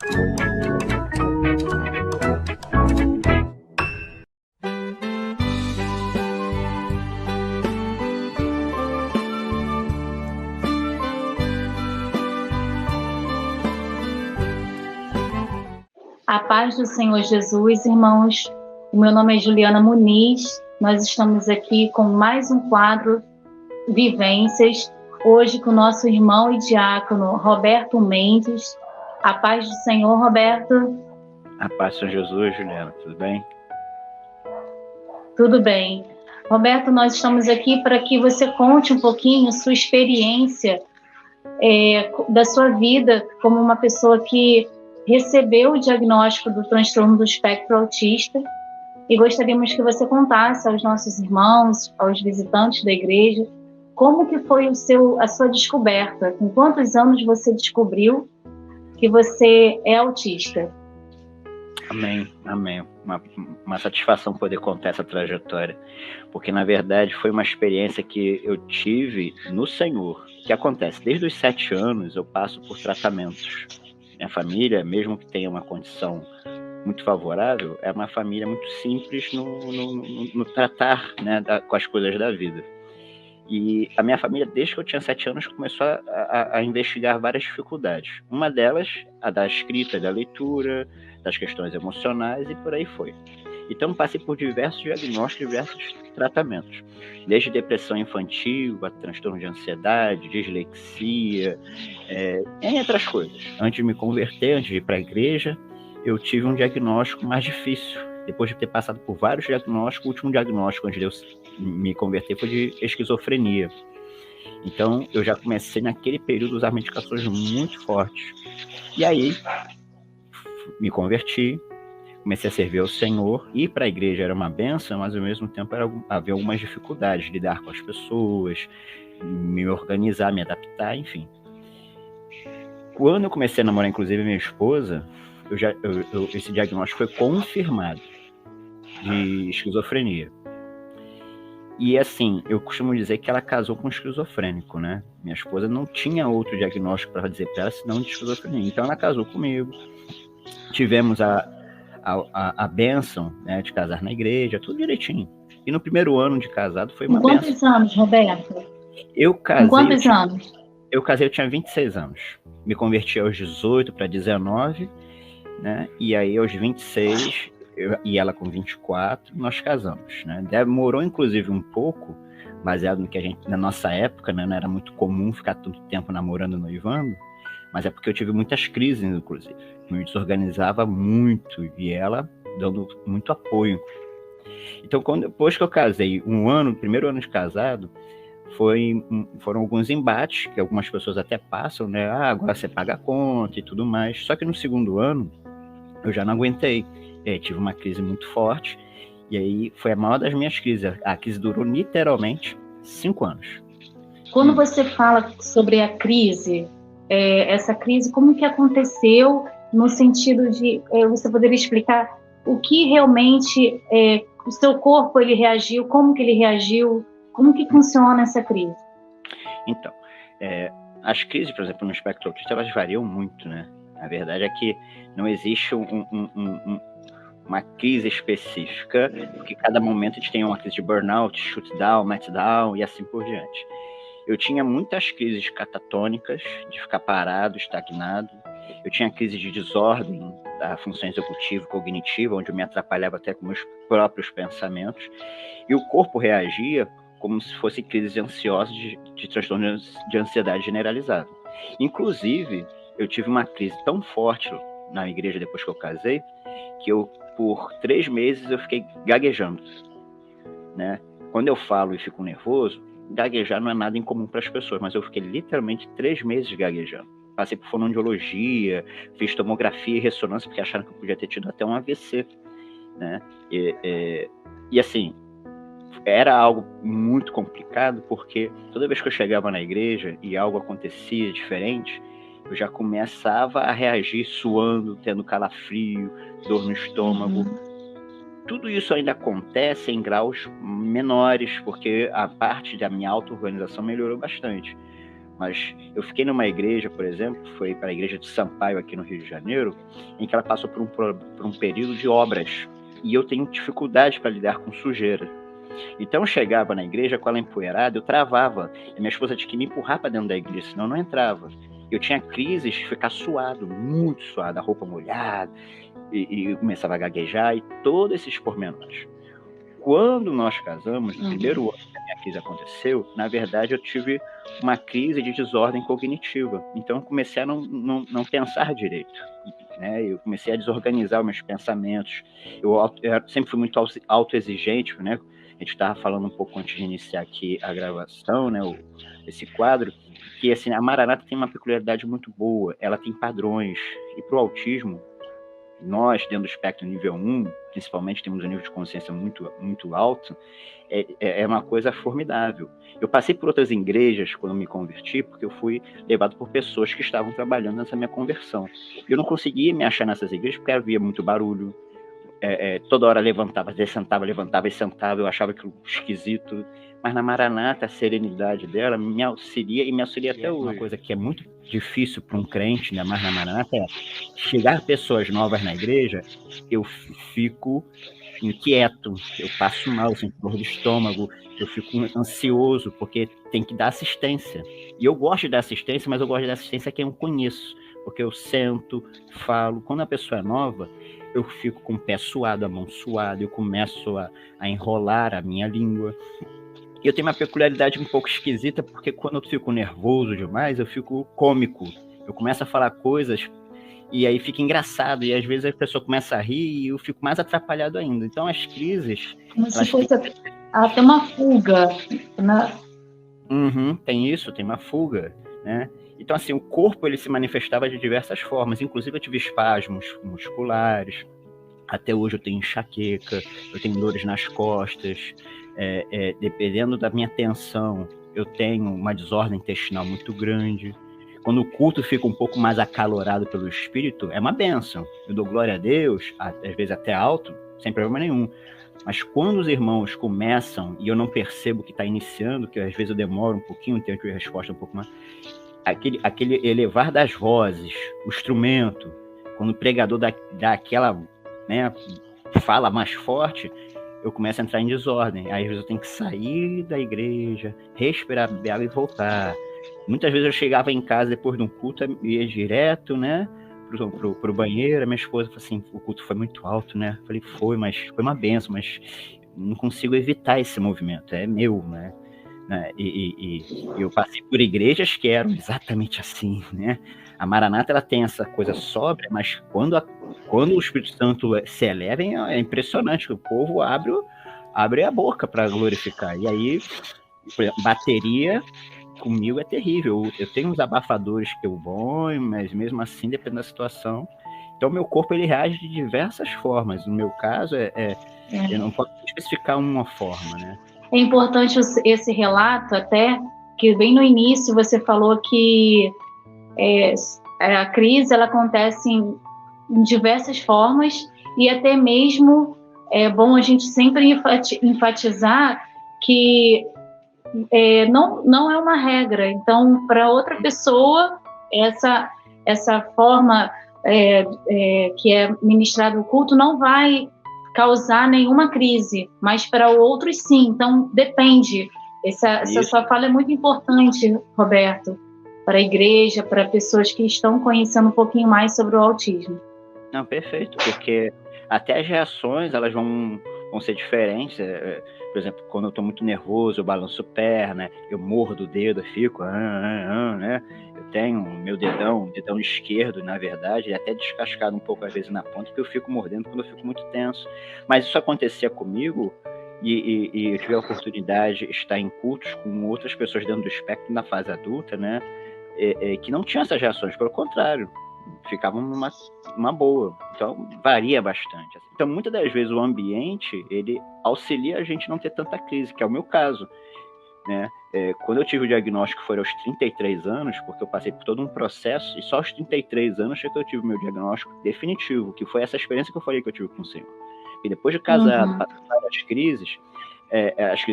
A paz do Senhor Jesus, irmãos. O meu nome é Juliana Muniz. Nós estamos aqui com mais um quadro Vivências, hoje com o nosso irmão e diácono Roberto Mendes. A paz do Senhor, Roberto. A paz do Senhor Jesus, Juliana, tudo bem? Tudo bem. Roberto, nós estamos aqui para que você conte um pouquinho sua experiência da sua vida como uma pessoa que recebeu o diagnóstico do transtorno do espectro autista, e gostaríamos que você contasse aos nossos irmãos, aos visitantes da igreja, como que foi a sua descoberta, com quantos anos você descobriu que você é autista. Amém. Uma satisfação poder contar essa trajetória, porque na verdade foi uma experiência que eu tive no Senhor. O que acontece? Desde os 7 anos eu passo por tratamentos. Minha família, mesmo que tenha uma condição muito favorável, é uma família muito simples no tratar, né, com as coisas da vida. E a minha família, desde que eu tinha 7 anos, começou a investigar várias dificuldades. Uma delas, a da escrita, da leitura, das questões emocionais e por aí foi. Então, passei por diversos diagnósticos, diversos tratamentos. Desde depressão infantil, a transtorno de ansiedade, dislexia, entre outras coisas. Antes de me converter, antes de ir para a igreja, eu tive um diagnóstico mais difícil. Depois de ter passado por vários diagnósticos, o último diagnóstico antes de eu me converter foi de esquizofrenia. Então, eu já comecei naquele período a usar medicações muito fortes. E aí, me converti, comecei a servir ao Senhor. Ir para a igreja era uma bênção, mas ao mesmo tempo havia algumas dificuldades, lidar com as pessoas, me organizar, me adaptar, enfim. Quando eu comecei a namorar, inclusive, minha esposa, esse diagnóstico foi confirmado de esquizofrenia. E assim, eu costumo dizer que ela casou com um esquizofrênico, né? Minha esposa não tinha outro diagnóstico para dizer para ela, senão de esquizofrenia. Então ela casou comigo. Tivemos a bênção, né, de casar na igreja, tudo direitinho. E no primeiro ano de casado foi uma bênção. Com quantos anos, Roberto? Com quantos anos? Eu casei, eu tinha 26 anos. Me converti aos 18 para 19, né? E aí aos 26, e ela com 24, nós casamos, né? Demorou inclusive um pouco, baseado no que a gente, na nossa época, né, não era muito comum ficar tanto tempo namorando, noivando, mas é porque eu tive muitas crises, inclusive. Eu me desorganizava muito e ela dando muito apoio. Então, depois que eu casei, primeiro ano de casado, foram alguns embates que algumas pessoas até passam, né? Agora você paga a conta e tudo mais. Só que no segundo ano, eu já não aguentei. Tive uma crise muito forte e aí foi a maior das minhas crises. A crise durou literalmente 5 anos. Quando você fala sobre a crise, essa crise, como que aconteceu no sentido de você poderia explicar o que realmente o seu corpo ele reagiu, como que ele reagiu, como que funciona essa crise? Então, as crises, por exemplo, no espectro autista, elas variam muito, né? A verdade é que não existe uma crise específica, porque cada momento a gente tem uma crise de burnout, shutdown, meltdown e assim por diante. Eu tinha muitas crises catatônicas, de ficar parado, estagnado. Eu tinha crise de desordem da função executiva e cognitiva, onde eu me atrapalhava até com meus próprios pensamentos. E o corpo reagia como se fosse crise ansiosa de transtorno de ansiedade generalizado. Inclusive, eu tive uma crise tão forte na igreja depois que eu casei, que por 3 meses eu fiquei gaguejando, né? Quando eu falo e fico nervoso, gaguejar não é nada incomum para as pessoas, mas eu fiquei literalmente 3 meses gaguejando. Passei por fonoaudiologia, fiz tomografia e ressonância, porque acharam que eu podia ter tido até um AVC, né? E assim, era algo muito complicado, porque toda vez que eu chegava na igreja e algo acontecia diferente, eu já começava a reagir suando, tendo calafrio, dor no estômago. Tudo isso ainda acontece em graus menores, porque a parte da minha auto-organização melhorou bastante. mas eu fiquei numa igreja, por exemplo, foi para a igreja de Sampaio, aqui no Rio de Janeiro, em que ela passou por um período de obras, e eu tenho dificuldade para lidar com sujeira. Então eu chegava na igreja com ela empoeirada, eu travava, e minha esposa tinha que me empurrar para dentro da igreja, senão eu não entrava. Eu tinha crises de ficar suado, muito suado, a roupa molhada, e começava a gaguejar, e todos esses pormenores. Quando nós casamos, no primeiro ano que a minha crise aconteceu, na verdade eu tive uma crise de desordem cognitiva. Então eu comecei a não pensar direito, né? Eu comecei a desorganizar os meus pensamentos. Eu sempre fui muito autoexigente, né? A gente estava falando um pouco antes de iniciar aqui a gravação, né? Esse quadro, que assim, a Maranata tem uma peculiaridade muito boa, ela tem padrões. E para o autismo, nós, dentro do espectro nível 1, principalmente, temos um nível de consciência muito, muito alto, é uma coisa formidável. Eu passei por outras igrejas quando me converti, porque eu fui levado por pessoas que estavam trabalhando nessa minha conversão. Eu não conseguia me achar nessas igrejas porque havia muito barulho, toda hora levantava e sentava, eu achava aquilo esquisito, mas na Maranata a serenidade dela me auxilia e me auxilia até hoje. Uma coisa que é muito difícil para um crente, ainda mais na Maranata, é chegar pessoas novas na igreja, eu fico inquieto, eu passo mal, sinto dor de estômago, eu fico ansioso, porque tem que dar assistência. E eu gosto de dar assistência, mas eu gosto de dar assistência a quem eu conheço, porque eu sento, falo. Quando a pessoa é nova, eu fico com o pé suado, a mão suada, eu começo a enrolar a minha língua. E eu tenho uma peculiaridade um pouco esquisita, porque quando eu fico nervoso demais, eu fico cômico. Eu começo a falar coisas e aí fica engraçado, e às vezes a pessoa começa a rir e eu fico mais atrapalhado ainda. Então as crises... Como se fosse até uma fuga, né? Tem isso, tem uma fuga, né? Então, assim, o corpo ele se manifestava de diversas formas, inclusive eu tive espasmos musculares, até hoje eu tenho enxaqueca, eu tenho dores nas costas, dependendo da minha tensão, eu tenho uma desordem intestinal muito grande. Quando o culto fica um pouco mais acalorado pelo espírito, é uma bênção. Eu dou glória a Deus, às vezes até alto, sem problema nenhum. Mas quando os irmãos começam, e eu não percebo que está iniciando, que às vezes eu demoro um pouquinho, tenho a resposta um pouco mais, aquele elevar das vozes, o instrumento, quando o pregador dá aquela, né, fala mais forte, eu começo a entrar em desordem. Aí às vezes eu tenho que sair da igreja, respirar água e voltar. Muitas vezes eu chegava em casa depois de um culto, ia direto, né, pro banheiro. A minha esposa falou assim: o culto foi muito alto, né? Eu falei: foi, mas foi uma benção, mas não consigo evitar esse movimento, é meu, né? E eu passei por igrejas que eram exatamente assim, né? A Maranata ela tem essa coisa sóbria, mas quando o Espírito Santo se eleva, é impressionante, o povo abre a boca para glorificar. E aí, por exemplo, bateria comigo é terrível. Eu tenho uns abafadores que eu ponho, mas mesmo assim, depende da situação. Então, meu corpo ele reage de diversas formas. No meu caso, eu não posso especificar uma forma, né? É importante esse relato, até que bem no início você falou que a crise ela acontece em diversas formas, e até mesmo é bom a gente sempre enfatizar que não é uma regra. Então, para outra pessoa, essa forma que é ministrado o culto não vai causar nenhuma crise, mas para outros sim. Então, depende. Essa sua fala é muito importante, Roberto, para a igreja, para pessoas que estão conhecendo um pouquinho mais sobre o autismo. Não, perfeito, porque até as reações elas vão ser diferentes. Por exemplo, quando eu estou muito nervoso, eu balanço perna, eu mordo o dedo, eu fico, né? Eu tenho meu dedão esquerdo, na verdade, até descascado um pouco às vezes na ponta, que eu fico mordendo quando eu fico muito tenso. Mas isso acontecia comigo e eu tive a oportunidade de estar em cultos com outras pessoas dentro do espectro na fase adulta, né? Que não tinham essas reações, pelo contrário, ficavam numa boa. Então varia bastante. Então muitas das vezes o ambiente ele auxilia a gente a não ter tanta crise, que é o meu caso, né? Quando eu tive o diagnóstico foi aos 33 anos, porque eu passei por todo um processo, e só aos 33 anos é que eu tive o meu diagnóstico definitivo, que foi essa experiência que eu falei que eu tive com o Senhor. E depois de casado, passando as crises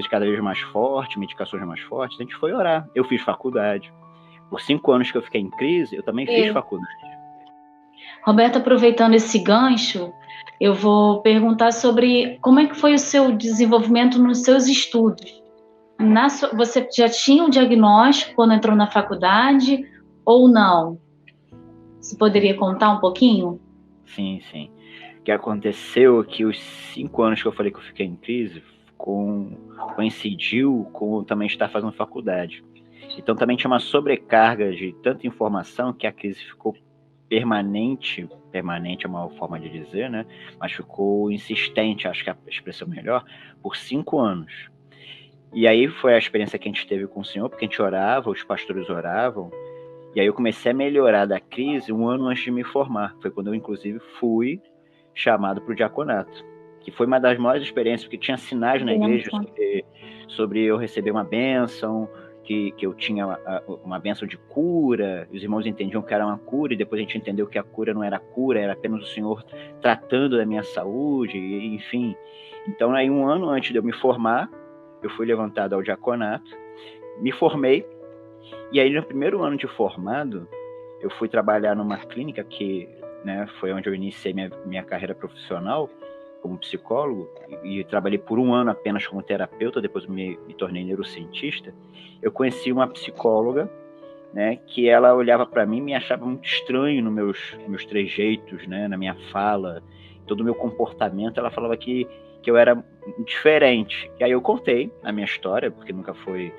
cada vez mais fortes, medicações mais fortes, a gente foi orar. Eu fiz faculdade. Por 5 anos que eu fiquei em crise, eu também fiz faculdade. Roberto, aproveitando esse gancho, eu vou perguntar sobre como é que foi o seu desenvolvimento nos seus estudos. Você já tinha um diagnóstico quando entrou na faculdade ou não? Você poderia contar um pouquinho? Sim. O que aconteceu é que os 5 anos que eu falei que eu fiquei em crise coincidiu com também estar fazendo faculdade. Então também tinha uma sobrecarga de tanta informação que a crise ficou permanente é uma forma de dizer, né? Mas ficou insistente, acho que é a expressão melhor, por 5 anos. E aí foi a experiência que a gente teve com o Senhor, porque a gente orava, os pastores oravam, e aí eu comecei a melhorar da crise 1 ano antes de me formar. Foi quando eu, inclusive, fui chamado para o diaconato, que foi uma das maiores experiências, porque tinha sinais na igreja sobre eu receber uma bênção, que eu tinha uma bênção de cura, os irmãos entendiam que era uma cura, e depois a gente entendeu que a cura não era cura, era apenas o Senhor tratando da minha saúde, enfim. Então, aí 1 ano antes de eu me formar, eu fui levantado ao diaconato, me formei, e aí no primeiro ano de formado, eu fui trabalhar numa clínica que, né, foi onde eu iniciei minha carreira profissional, como psicólogo, e trabalhei por 1 ano apenas como terapeuta, depois me tornei neurocientista. Eu conheci uma psicóloga, né, que ela olhava para mim e me achava muito estranho nos meus trejeitos, né, na minha fala, todo o meu comportamento. Ela falava que eu era diferente. E aí eu contei a minha história, porque nunca foi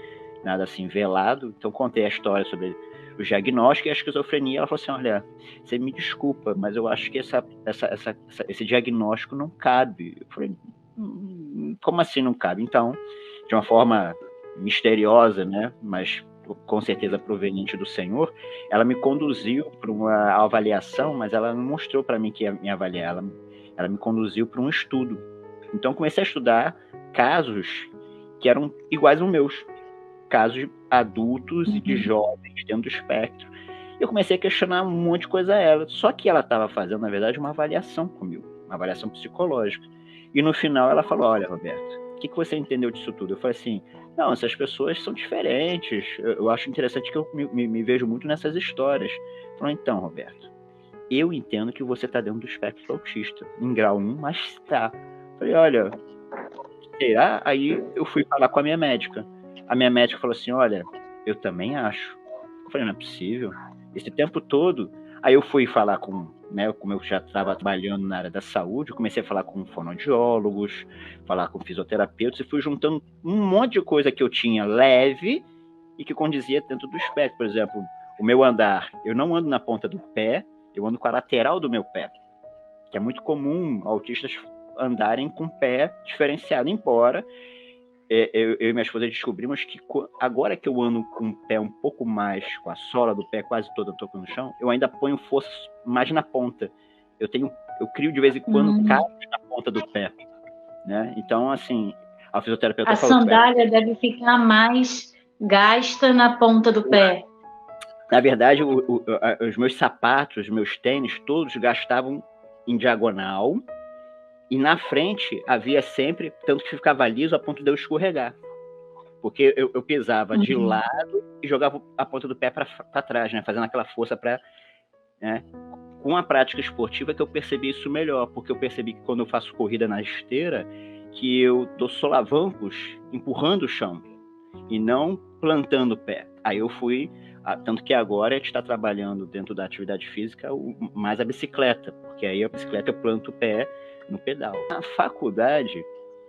nada assim velado, então contei a história sobre o diagnóstico e a esquizofrenia. Ela falou assim: olha, você me desculpa, mas eu acho que esse diagnóstico não cabe. Eu falei: como assim não cabe? Então, de uma forma misteriosa, né, mas com certeza proveniente do Senhor, ela me conduziu para uma avaliação, mas ela não mostrou para mim que ia me avaliar, ela me conduziu para um estudo. Então comecei a estudar casos que eram iguais aos meus, casos de adultos e de jovens dentro do espectro. E eu comecei a questionar um monte de coisa a ela. Só que ela estava fazendo, na verdade, uma avaliação comigo, uma avaliação psicológica. E no final ela falou: olha, Roberto, o que você entendeu disso tudo? Eu falei assim: não, essas pessoas são diferentes. Eu acho interessante que eu me vejo muito nessas histórias. Falou: então, Roberto, eu entendo que você está dentro do espectro autista, em grau 1, mas está. Falei: olha, será? Aí eu fui falar com a minha médica. A minha médica falou assim: olha, eu também acho. Eu falei: não é possível. Esse tempo todo. Aí eu fui falar né, como eu já estava trabalhando na área da saúde, eu comecei a falar com fonoaudiólogos, falar com fisioterapeutas, e fui juntando um monte de coisa que eu tinha leve e que condizia dentro do espectro. Por exemplo, o meu andar, eu não ando na ponta do pé, eu ando com a lateral do meu pé, que é muito comum autistas andarem com o pé diferenciado, embora eu e minha esposa descobrimos que agora que eu ando com o pé um pouco mais, com a sola do pé quase toda tocando no chão, eu ainda ponho força mais na ponta. Eu crio de vez em quando cabos na ponta do pé, né? Então, assim, a fisioterapeuta falou... A sandália deve ficar mais gasta na ponta do pé. Na verdade, os meus sapatos, os meus tênis, todos gastavam em diagonal, e na frente havia sempre, tanto que ficava liso a ponto de eu escorregar. Porque eu pisava de lado e jogava a ponta do pé para trás, né? Fazendo aquela força para... Né? Com a prática esportiva que eu percebi isso melhor, porque eu percebi que quando eu faço corrida na esteira, que eu dou solavancos empurrando o chão e não plantando o pé. Aí eu fui... Tanto que agora a gente está trabalhando dentro da atividade física mais a bicicleta, porque aí a bicicleta eu planto o pé no pedal. Na faculdade,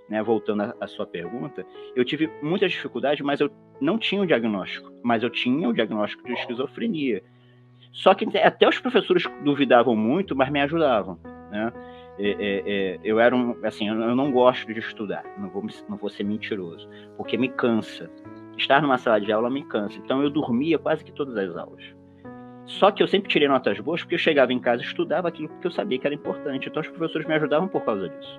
né, voltando à sua pergunta, eu tive muitas dificuldades, mas eu não tinha o diagnóstico. Mas eu tinha o diagnóstico de esquizofrenia. Só que até os professores duvidavam muito, mas me ajudavam, né? Eu era assim, eu não gosto de estudar, não vou ser mentiroso, porque me cansa. Estar numa sala de aula me cansa. Então eu dormia quase que todas as aulas. Só que eu sempre tirei notas boas, porque eu chegava em casa e estudava aquilo que eu sabia que era importante. Então os professores me ajudavam por causa disso.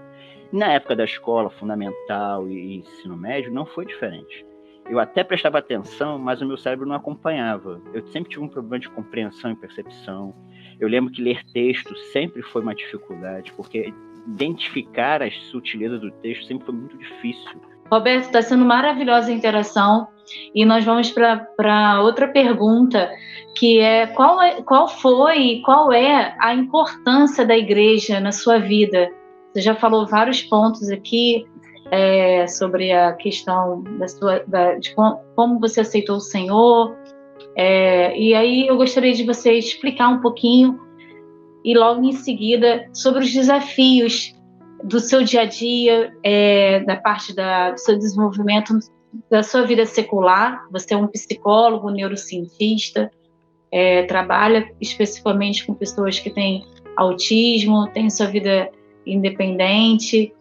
Na época da escola fundamental e ensino médio, não foi diferente. Eu até prestava atenção, mas o meu cérebro não acompanhava. Eu sempre tive um problema de compreensão e percepção. Eu lembro que ler texto sempre foi uma dificuldade, porque identificar as sutilezas do texto sempre foi muito difícil. Roberto, está sendo maravilhosa a interação e nós vamos para outra pergunta, que é qual é a importância da igreja na sua vida? Você já falou vários pontos aqui sobre a questão de como você aceitou o Senhor, e aí eu gostaria de você explicar um pouquinho e logo em seguida sobre os desafios do seu dia a dia, da parte do seu desenvolvimento, da sua vida secular. Você é um psicólogo, neurocientista, trabalha especificamente com pessoas que têm autismo, tem sua vida independente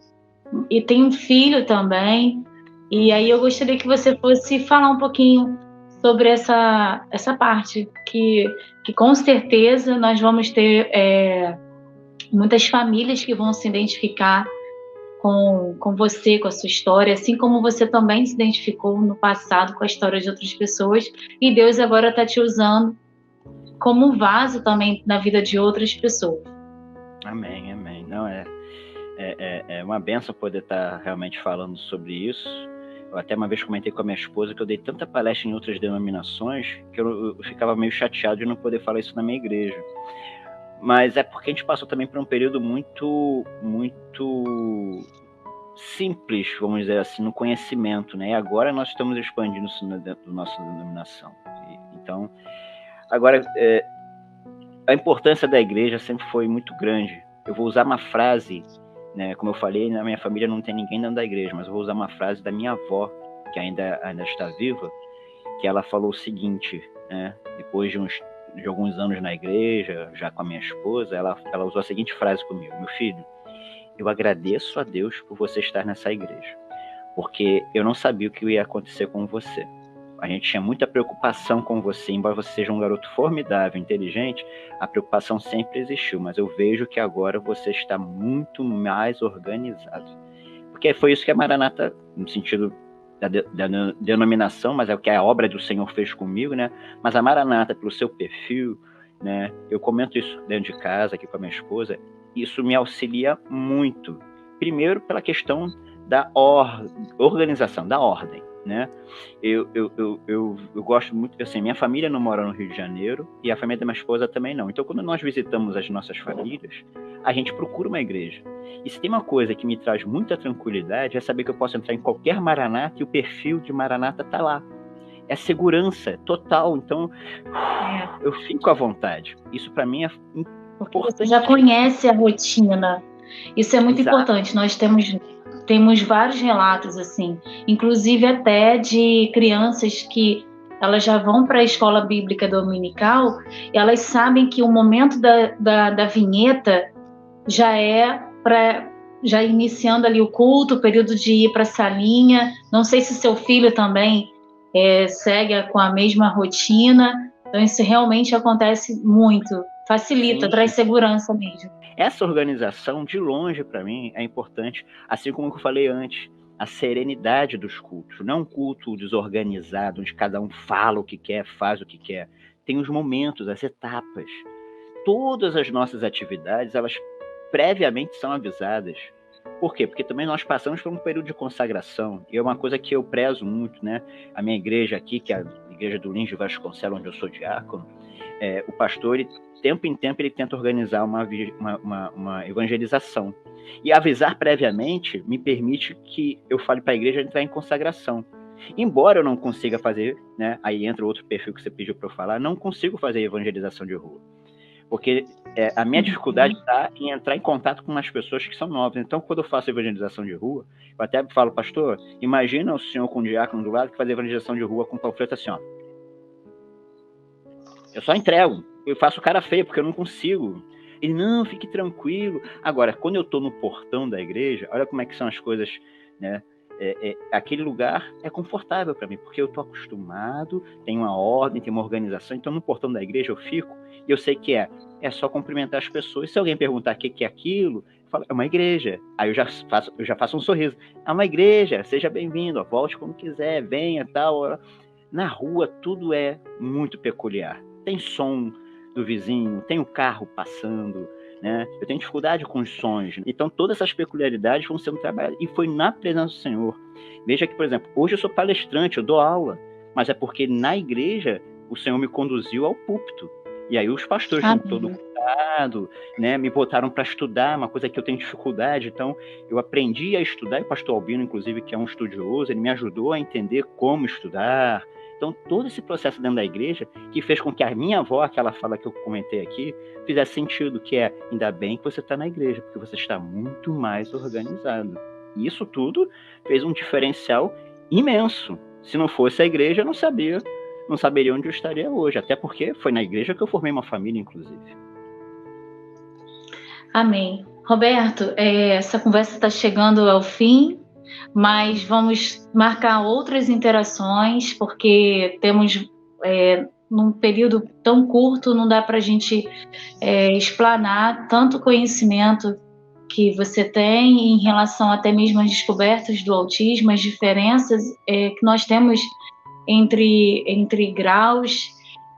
e tem um filho também. E aí eu gostaria que você fosse falar um pouquinho sobre essa parte, que com certeza nós vamos ter muitas famílias que vão se identificar com você, com a sua história, assim como você também se identificou no passado com a história de outras pessoas, e Deus agora está te usando como um vaso também na vida de outras pessoas. Amém, amém. Não, é uma bênção poder estar realmente falando sobre isso. Eu até uma vez comentei com a minha esposa que eu dei tanta palestra em outras denominações que eu ficava meio chateado de não poder falar isso na minha igreja. Mas é porque a gente passou também por um período muito simples, vamos dizer assim, no conhecimento, né? E agora nós estamos expandindo isso dentro da nossa denominação. Então, agora, a importância da igreja sempre foi muito grande. Eu vou usar uma frase, né? Como eu falei, na minha família não tem ninguém dentro da igreja, mas eu vou usar uma frase da minha avó, que ainda está viva, que ela falou o seguinte, né? Depois de alguns anos na igreja, já com a minha esposa, ela usou a seguinte frase comigo: meu filho, eu agradeço a Deus por você estar nessa igreja, porque eu não sabia o que ia acontecer com você. A gente tinha muita preocupação com você, embora você seja um garoto formidável, inteligente, a preocupação sempre existiu, mas eu vejo que agora você está muito mais organizado. Porque foi isso que a Maranata, no sentido da denominação, mas é o que a obra do Senhor fez comigo, né? Mas a Maranata, pelo seu perfil, né? Eu comento isso dentro de casa, aqui com a minha esposa, isso me auxilia muito. Primeiro, pela questão da organização, da ordem, né? Eu gosto muito, assim, minha família não mora no Rio de Janeiro e a família da minha esposa também não. Então, quando nós visitamos as nossas famílias, a gente procura uma igreja. E se tem uma coisa que me traz muita tranquilidade, é saber que eu posso entrar em qualquer Maranata e o perfil de Maranata está lá. É segurança total. Então, eu fico à vontade. Isso, para mim, é porque você já conhece a rotina. Isso é muito importante. Nós temos vários relatos, assim, inclusive até de crianças que elas já vão para a escola bíblica dominical e elas sabem que o momento da vinheta já é já iniciando ali o culto, o período de ir para a salinha. Não sei se seu filho também segue com a mesma rotina. Então isso realmente acontece muito. Facilita, sim, traz segurança mesmo. Essa organização, de longe, para mim, é importante, assim como eu falei antes, a serenidade dos cultos. Não um culto desorganizado, onde cada um fala o que quer, faz o que quer. Tem os momentos, as etapas. Todas as nossas atividades, elas previamente são avisadas. Por quê? Porque também nós passamos por um período de consagração, e é uma coisa que eu prezo muito, né? A minha igreja aqui, que é a igreja do Lins de Vasconcelos, onde eu sou diácono, o pastor, tempo em tempo, ele tenta organizar uma evangelização. E avisar previamente me permite que eu fale para a igreja entrar em consagração. Embora eu não consiga fazer, né? Aí entra outro perfil que você pediu para eu falar, não consigo fazer evangelização de rua. Porque a minha dificuldade está em entrar em contato com as pessoas que são novas. Então, quando eu faço evangelização de rua, eu até falo, pastor, imagina o senhor com o diácono do lado que faz evangelização de rua com panfleto assim, ó. Eu só entrego, eu faço cara feia, porque eu não consigo. Ele, não, fique tranquilo. Agora, quando eu estou no portão da igreja, olha como é que são as coisas, né? Aquele lugar é confortável para mim, porque eu estou acostumado, tem uma ordem, tem uma organização. Então, no portão da igreja eu fico e eu sei que é só cumprimentar as pessoas. Se alguém perguntar o que é aquilo, eu falo, é uma igreja. Aí eu já faço um sorriso. É uma igreja, seja bem-vindo, volte quando quiser, venha, tal. Na rua, tudo é muito peculiar. Tem som do vizinho, tem o carro passando, né? Eu tenho dificuldade com os sonhos. Então, todas essas peculiaridades vão sendo trabalhadas. E foi na presença do Senhor. Veja que, por exemplo, hoje eu sou palestrante, eu dou aula, mas é porque na igreja o Senhor me conduziu ao púlpito. E aí os pastores com todo cuidado, né, me botaram para estudar, uma coisa que eu tenho dificuldade. Então, eu aprendi a estudar, e o pastor Albino, inclusive, que é um estudioso, ele me ajudou a entender como estudar. Então, todo esse processo dentro da igreja, que fez com que a minha avó, aquela fala que eu comentei aqui, fizesse sentido, que é, ainda bem que você está na igreja, porque você está muito mais organizado. E isso tudo fez um diferencial imenso. Se não fosse a igreja, eu não saberia onde eu estaria hoje, até porque foi na igreja que eu formei uma família, inclusive. Amém. Roberto, essa conversa está chegando ao fim, mas vamos marcar outras interações, porque temos, num período tão curto, não dá para a gente explanar tanto conhecimento que você tem em relação até mesmo às descobertas do autismo, as diferenças que nós temos entre graus,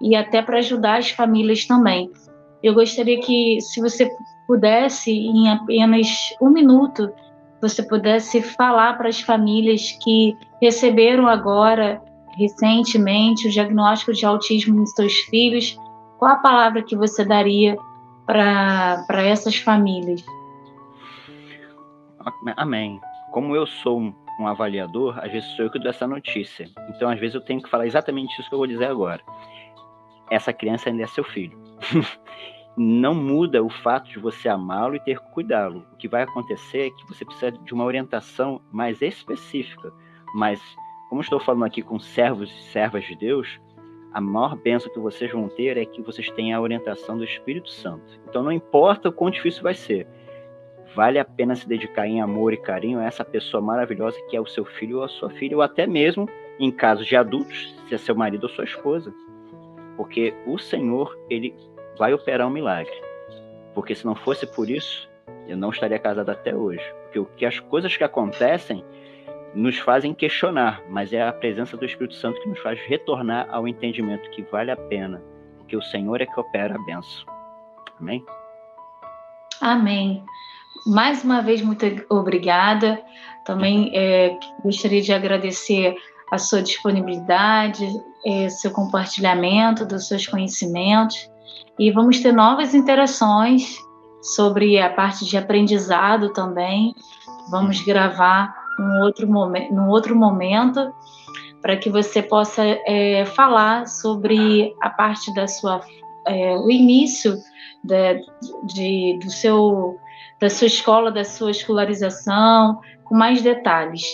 e até para ajudar as famílias também. Eu gostaria que, se você pudesse, em apenas 1 minuto, você pudesse falar para as famílias que receberam agora, recentemente, o diagnóstico de autismo nos seus filhos, qual a palavra que você daria para essas famílias? Amém. Como eu sou um avaliador, às vezes sou eu que dou essa notícia. Então, às vezes, eu tenho que falar exatamente isso que eu vou dizer agora. Essa criança ainda é seu filho. Não muda o fato de você amá-lo e ter que cuidá-lo. O que vai acontecer é que você precisa de uma orientação mais específica. Mas, como estou falando aqui com servos e servas de Deus, a maior bênção que vocês vão ter é que vocês tenham a orientação do Espírito Santo. Então, não importa o quão difícil vai ser, vale a pena se dedicar em amor e carinho a essa pessoa maravilhosa que é o seu filho ou a sua filha, ou até mesmo, em casos de adultos, se é seu marido ou sua esposa. Porque o Senhor, Ele vai operar um milagre. Porque se não fosse por isso, eu não estaria casado até hoje. Porque as coisas que acontecem nos fazem questionar, mas é a presença do Espírito Santo que nos faz retornar ao entendimento que vale a pena, porque o Senhor é que opera a bênção. Amém? Amém. Mais uma vez, muito obrigada. Também gostaria de agradecer a sua disponibilidade, seu compartilhamento dos seus conhecimentos. E vamos ter novas interações sobre a parte de aprendizado também. Vamos gravar num outro momento para que você possa falar sobre a parte da o início da sua escola, da sua escolarização, com mais detalhes,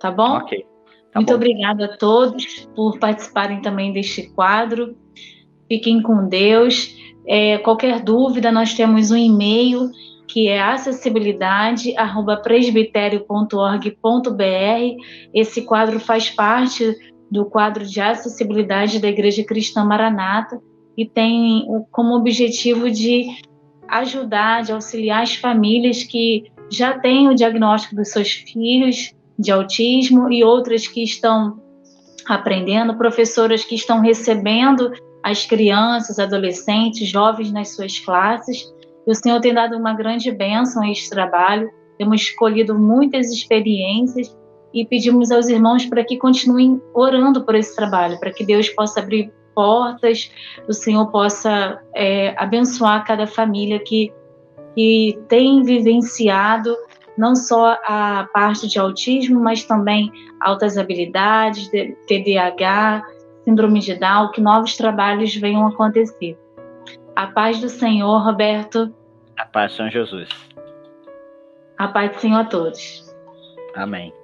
tá bom? Ok. Muito obrigada a todos por participarem também deste quadro. Fiquem com Deus. Qualquer dúvida, nós temos um e-mail que é acessibilidade@presbiterio.org.br. Esse quadro faz parte do quadro de acessibilidade da Igreja Cristã Maranata e tem como objetivo de ajudar, de auxiliar as famílias que já têm o diagnóstico dos seus filhos de autismo e outras que estão aprendendo, professoras que estão recebendo as crianças, adolescentes, jovens nas suas classes. E o Senhor tem dado uma grande bênção a este trabalho. Temos escolhido muitas experiências e pedimos aos irmãos para que continuem orando por esse trabalho, para que Deus possa abrir portas, o Senhor possa abençoar cada família que tem vivenciado não só a parte de autismo, mas também altas habilidades, TDAH, síndrome de Down, que novos trabalhos venham acontecer. A paz do Senhor, Roberto. A paz do Senhor Jesus. A paz do Senhor a todos. Amém.